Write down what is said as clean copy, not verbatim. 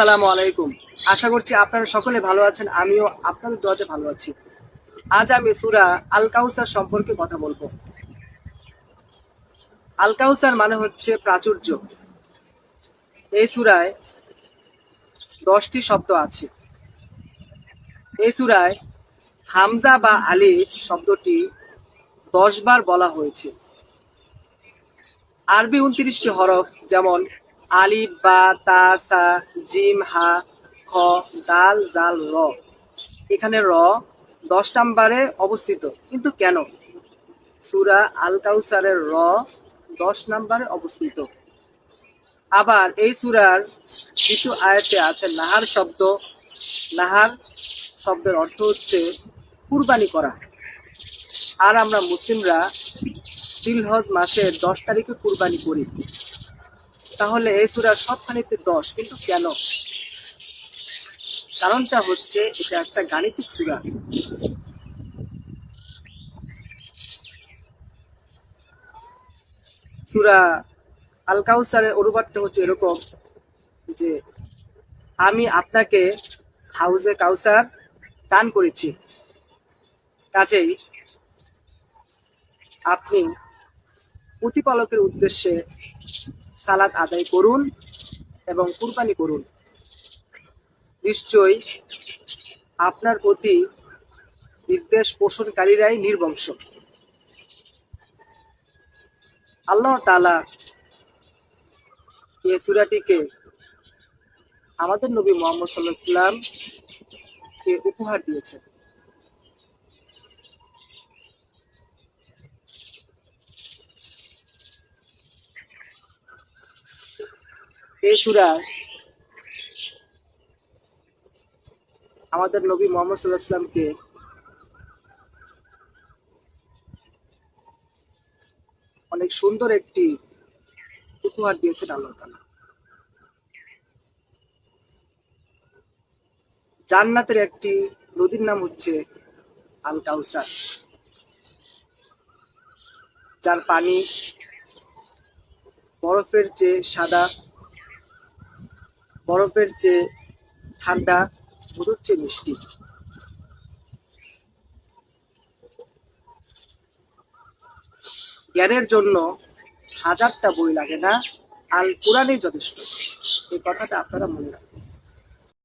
আসসালামু আলাইকুম। আশা করছি আপনারা সকলে ভালো আছেন, আমিও আপনাদের দোয়াতে ভালো আছি। আজ আমি সূরা আল কাউসার সম্পর্কে কথা বলবো। আল কাউসার মানে হচ্ছে প্রাচুর্য। এই সূরায় 10টি শব্দ আছে। এই সূরায় হামজা বা আলিফ শব্দটি 10 বার বলা হয়েছে। আরবি 29টি হরফ, যেমন আলিফ, বা, তা, সা, জিম, হা, খ, দাল, জাল, র। এখানে র 10 নম্বরে অবস্থিত, কিন্তু কেন? সূরা আল কাউসারের র 10 নম্বরে অবস্থিত। আবার এই সূরার দ্বিতীয় আয়াতে আছে নাহার শব্দ। নাহার শব্দের অর্থ হচ্ছে কুরবানি করা। আর আমরা মুসলিমরা জিলহজ মাসের 10 তারিখে কুরবানি করি। তাহলে এই সূরার সবখানিতে 10, কিন্তু কেন? কারণটা হচ্ছে এটা একটা গাণিতিক সূরা। সূরা আল কাউসারের অনুবাদটা হচ্ছে এরকম যে, আমি আপনাকে হাউজে কাউসার দান করেছি, কাজেই আপনি প্রতিপালকের উদ্দেশ্যে সালাত আদায় করুন এবং কুরবানি করুন। নিশ্চয়ই আপনার প্রতি বিদ্বেষ পোষণকারীরাই নির্বংশ। আল্লাহ তাআলা এই সূরাটিকে আমাদের নবী মুহাম্মদ সাল্লাল্লাহু আলাইহি ওয়াসাল্লাম কে উপহার দিয়েছেন। এই সূরা আমাদের নবী মুহাম্মদ সাল্লাল্লাহু আলাইহি ওয়াসাল্লামকে অনেক সুন্দর একটি উপহার দিয়েছেন আল্লাহ তাআলা। জান্নাতের একটি নদীর নাম হচ্ছে আল কাউসার, যার পানি বরফের চেয়ে সাদা, বরফের চেয়ে ঠান্ডা, মধুর চেয়ে মিষ্টি। জ্ঞানের জন্য 1000টা বই লাগে না, আল কোরআনই যথেষ্ট। এই কথাটা আপনারা মনে রাখবেন।